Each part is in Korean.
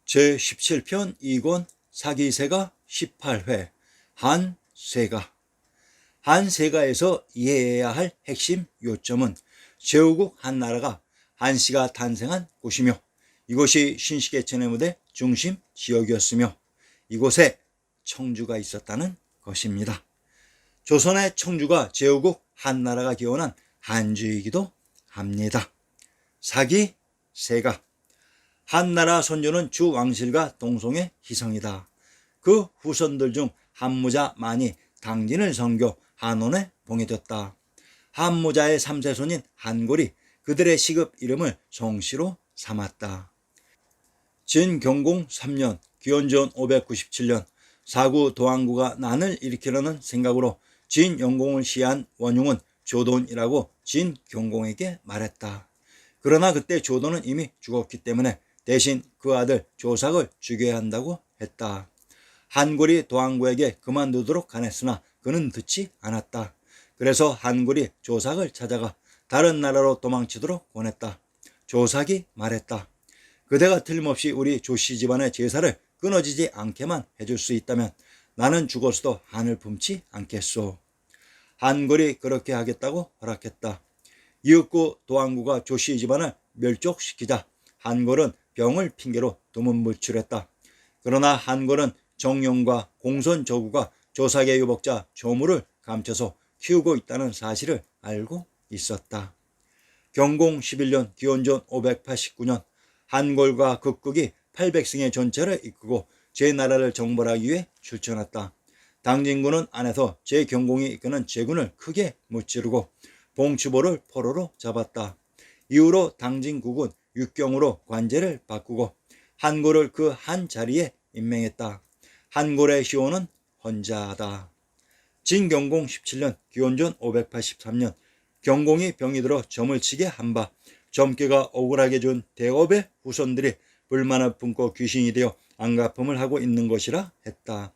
제17편 2권 사기세가 18회 한세가. 한세가에서 이해해야 할 핵심 요점은 제후국 한나라가 한씨가 탄생한 곳이며 이곳이 신시계천의 무대 중심 지역이었으며 이곳에 청주가 있었다는 것입니다. 조선의 청주가 제후국 한나라가 기원한 한주이기도 합니다. 사기 세가. 한나라 선조는 주왕실과 동송의 희성이다. 그 후손들 중 한무자 만이 당진을 선교 한원에 봉해졌다. 한무자의 3세손인 한골이 그들의 시급 이름을 송씨로 삼았다. 진경공 3년 기원전 597년 사구 도항구가 난을 일으키려는 생각으로 진영공을 시해한 원흉은 조돈이라고 진경공에게 말했다. 그러나 그때 조돈은 이미 죽었기 때문에 대신 그 아들 조삭을 죽여야 한다고 했다. 한골이 도항구에게 그만두도록 간했으나 그는 듣지 않았다. 그래서 한골이 조삭을 찾아가 다른 나라로 도망치도록 권했다. 조삭이 말했다. 그대가 틀림없이 우리 조씨 집안의 제사를 끊어지지 않게만 해줄 수 있다면 나는 죽어서도 한을 품지 않겠소. 한골이 그렇게 하겠다고 허락했다. 이윽고 도항구가 조씨 집안을 멸족시키자 한골은 병을 핑계로 두문불출했다. 그러나 한골은 정용과 공손저구가 조삭의 유복자 조무를 감춰서 키우고 있다는 사실을 알고 있었다. 경공 11년 기원전 589년 한골과 극국이 800승의 전차를 이끌고 제 나라를 정벌하기 위해 출전했다. 당진군은 안에서 제경공이 이끄는 제군을 크게 무찌르고 봉추보를 포로로 잡았다. 이후로 당진국은 육경으로 관제를 바꾸고 한골을 그 한 자리에 임명했다. 한골의 시호는 헌자다. 진경공 17년 기원전 583년 경공이 병이 들어 점을 치게 한 바 점괘가 억울하게 준 대업의 후손들이 불만을 품고 귀신이 되어 안가품을 하고 있는 것이라 했다.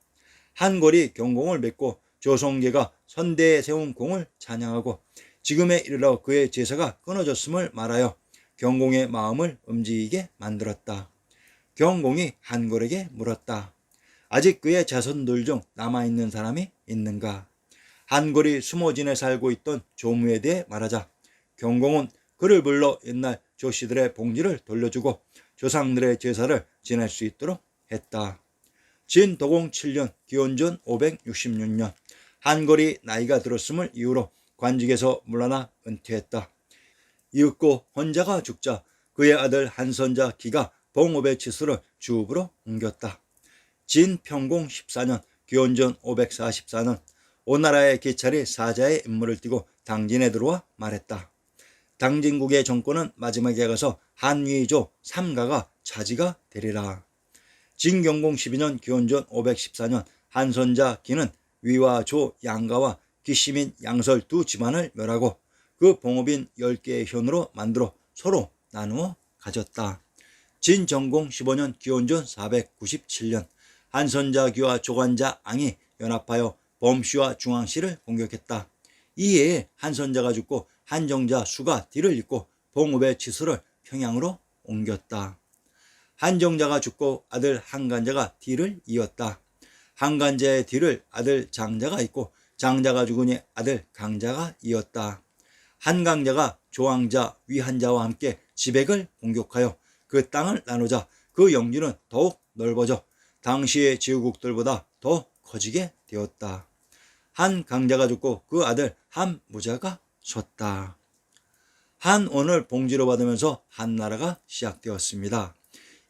한골이 경공을 맺고 조성계가 선대에 세운 공을 찬양하고 지금에 이르러 그의 제사가 끊어졌음을 말하여 경공의 마음을 움직이게 만들었다. 경공이 한골에게 물었다. 아직 그의 자손들 중 남아있는 사람이 있는가? 한골이 수모진에 살고 있던 조무에 대해 말하자 경공은 그를 불러 옛날 조씨들의 봉지를 돌려주고 조상들의 제사를 지낼 수 있도록 했다. 진도공 7년 기원전 566년 한골이 나이가 들었음을 이유로 관직에서 물러나 은퇴했다. 이윽고 헌자가 죽자 그의 아들 한선자 기가 봉업의 치수를 주읍으로 옮겼다. 진평공 14년 기원전 544년 오나라의 기찰이 사자의 임무를 띠고 당진에 들어와 말했다. 당진국의 정권은 마지막에 가서 한위조 삼가가 차지가 되리라. 진경공 12년 기원전 514년 한선자 기는 위와 조 양가와 기시민 양설 두 집안을 멸하고 그 봉업인 10개의 현으로 만들어 서로 나누어 가졌다. 진정공 15년 기원전 497년 한선자 귀와 조관자 앙이 연합하여 범씨와 중앙씨를 공격했다. 이에 한선자가 죽고 한정자 수가 뒤를 잇고 봉업의 치수를 평양으로 옮겼다. 한정자가 죽고 아들 한간자가 뒤를 이었다. 한간자의 뒤를 아들 장자가 잇고 장자가 죽으니 아들 강자가 이었다. 한강자가 조왕자 위한자와 함께 지백을 공격하여 그 땅을 나누자 그 영지는 더욱 넓어져 당시의 제후국들보다 더 커지게 되었다. 한강자가 죽고 그 아들 한무자가 섰다. 한원을 봉지로 받으면서 한나라가 시작되었습니다.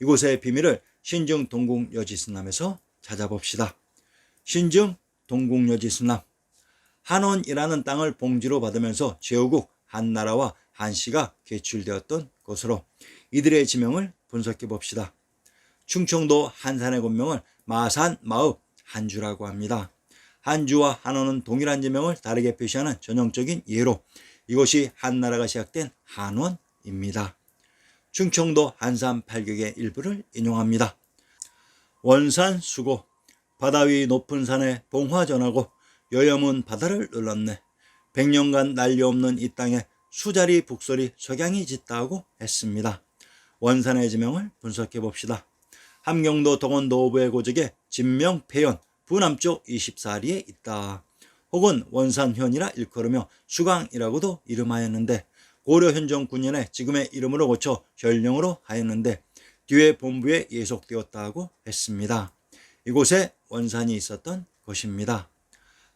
이곳의 비밀을 신증 동국여지스남에서 찾아봅시다. 신증 동국여지스남. 한원이라는 땅을 봉지로 받으면서 제후국 한나라와 한씨가 개출되었던 것으로 이들의 지명을 분석해 봅시다. 충청도 한산의 권명을 마산, 마읍, 한주라고 합니다. 한주와 한원은 동일한 지명을 다르게 표시하는 전형적인 예로 이곳이 한나라가 시작된 한원입니다. 충청도 한산 팔격의 일부를 인용합니다. 원산 수고 바다 위 높은 산에 봉화전하고 여염은 바다를 눌렀네. 100년간 난리없는 이 땅에 수자리 북소리 석양이 짙다고 했습니다. 원산의 지명을 분석해 봅시다. 함경도 동원 노부의 고적에 진명패연 부남쪽 24리에 있다. 혹은 원산현이라 일컬으며 수강이라고도 이름하였는데 고려 현종 9년에 지금의 이름으로 고쳐 현령으로 하였는데 뒤에 본부에 예속되었다고 했습니다. 이곳에 원산이 있었던 것입니다.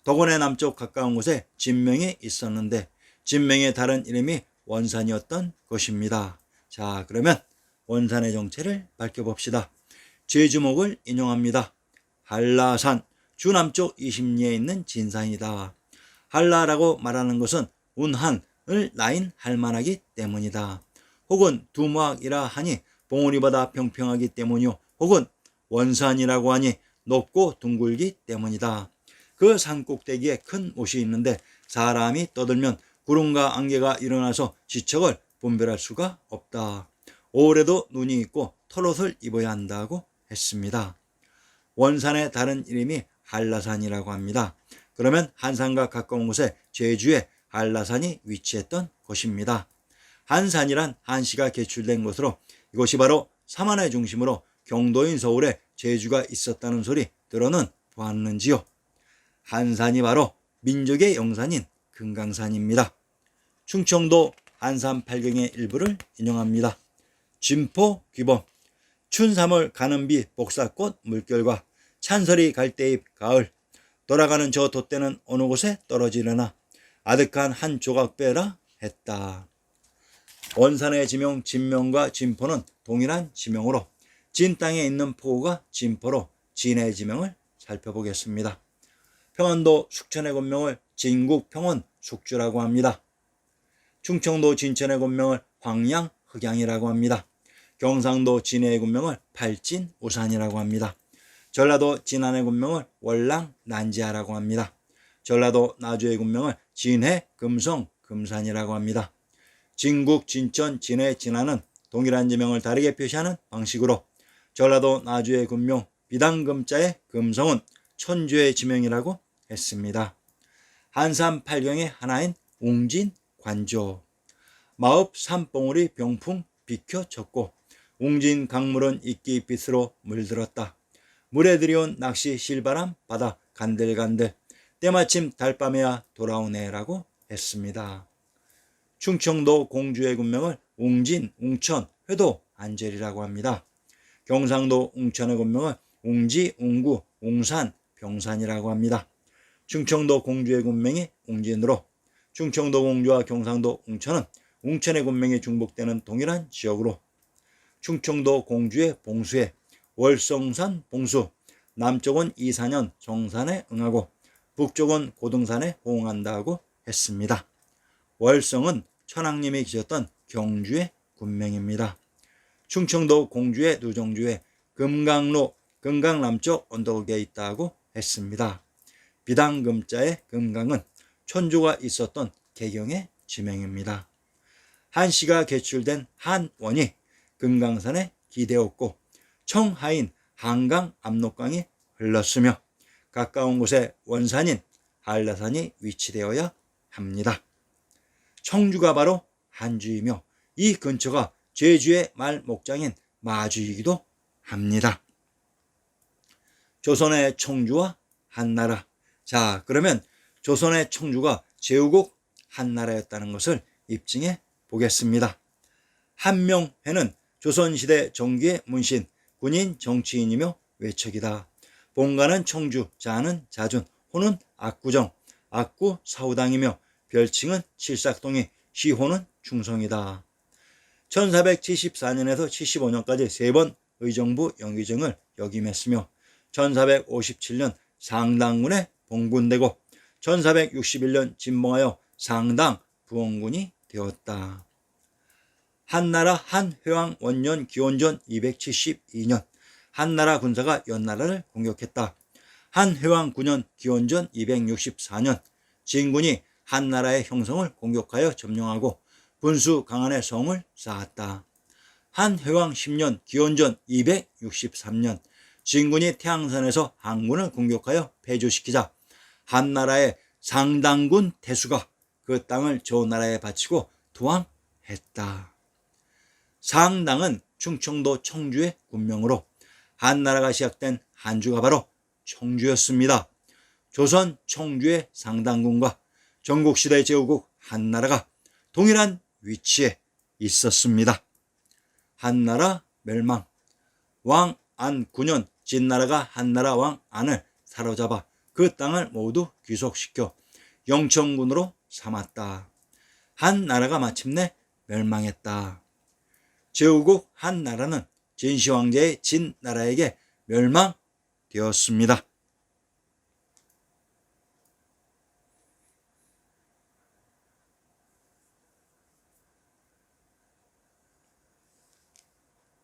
덕원의 남쪽 가까운 곳에 진명이 있었는데 진명의 다른 이름이 원산이었던 것입니다. 자, 그러면 원산의 정체를 밝혀봅시다. 제주목을 인용합니다. 한라산, 주남쪽 20리에 있는 진산이다. 한라라고 말하는 것은 운한을 나인 할만하기 때문이다. 혹은 두무학이라 하니 봉우리보다 평평하기 때문이요. 혹은 원산이라고 하니 높고 둥글기 때문이다. 그 산 꼭대기에 큰 못이 있는데 사람이 떠들면 구름과 안개가 일어나서 지척을 분별할 수가 없다. 올해도 눈이 있고 털옷을 입어야 한다고 했습니다. 원산의 다른 이름이 한라산이라고 합니다. 그러면 한산과 가까운 곳에 제주에 한라산이 위치했던 곳입니다. 한산이란 한시가 개출된 곳으로 이곳이 바로 삼한의 중심으로 경도인 서울에 제주가 있었다는 소리 들어는 보았는지요. 한산이 바로 민족의 영산인 금강산입니다. 충청도 한산 팔경의 일부를 인용합니다. 진포 귀범 춘삼월 가는비 복사꽃 물결과 찬설이 갈대잎 가을 돌아가는 저 돛대는 어느 곳에 떨어지려나 아득한 한 조각 빼라 했다. 원산의 지명 진명과 진포는 동일한 지명으로 진 땅에 있는 포구가 진포로 진의 지명을 살펴보겠습니다. 평안도 숙천의 권명을 진국평원 숙주라고 합니다. 충청도 진천의 권명을 황양 흑양이라고 합니다. 경상도 진해의 권명을 팔진 우산이라고 합니다. 전라도 진안의 권명을 월랑 난지하라고 합니다. 전라도 나주의 권명을 진해 금성 금산이라고 합니다. 진국 진천 진해 진안은 동일한 지명을 다르게 표시하는 방식으로 전라도 나주의 권명 비당금자의 금성은 천주의 지명이라고 했습니다. 한산 팔경의 하나인 웅진 관조 마읍 산봉우리 병풍 비켜쳤고 웅진 강물은 이끼빛으로 물들었다. 물에 들여온 낚시 실바람 바다 간들간들 때마침 달밤에야 돌아오네라고 했습니다. 충청도 공주의 군명을 웅진, 웅천, 회도, 안젤이라고 합니다. 경상도 웅천의 군명을 웅지, 웅구, 웅산, 병산이라고 합니다. 충청도 공주의 군명이 웅진으로 충청도 공주와 경상도 웅천은 웅천의 군명이 중복되는 동일한 지역으로 충청도 공주의 봉수에 월성산 봉수, 남쪽은 이산현 정산에 응하고 북쪽은 고등산에 호응한다고 했습니다. 월성은 천황님이 계셨던 경주의 군명입니다. 충청도 공주의 누정주에 금강로, 금강남쪽 언덕에 있다고 했습니다. 비당금자의 금강은 천주가 있었던 개경의 지명입니다. 한시가 개출된 한원이 금강산에 기대었고 청하인 한강 압록강이 흘렀으며 가까운 곳에 원산인 한라산이 위치되어야 합니다. 청주가 바로 한주이며 이 근처가 제주의 말 목장인 마주이기도 합니다. 조선의 청주와 한나라. 자, 그러면 조선의 청주가 제후국 한나라였다는 것을 입증해 보겠습니다. 한명회는 조선시대 정기의 문신, 군인 정치인이며 외척이다. 본가는 청주, 자는 자준, 호는 압구정, 압구 사후당이며 별칭은 칠삭동이, 시호는 충성이다. 1474년에서 75년까지 3번 의정부 영의정을 역임했으며 1457년 상당군에 봉군되고 1461년 진봉하여 상당 부원군이 되었다. 한나라 한회왕 원년 기원전 272년 한나라 군사가 연나라를 공격했다. 한회왕 9년 기원전 264년 진군이 한나라의 형성을 공격하여 점령하고 분수 강한의 성을 쌓았다. 한회왕 10년 기원전 263년 진군이 태양산에서 한군을 공격하여 패주시키자 한나라의 상당군 대수가 그 땅을 저 나라에 바치고 투항했다. 상당은 충청도 청주의 군명으로 한나라가 시작된 한주가 바로 청주였습니다. 조선 청주의 상당군과 전국시대 제후국 한나라가 동일한 위치에 있었습니다. 한나라 멸망. 왕 안 9년 진나라가 한나라 왕 안을 사로잡아 그 땅을 모두 귀속시켜 영천군으로 삼았다. 한나라가 마침내 멸망했다. 제후국 한나라는 진시황제의 진나라에게 멸망되었습니다.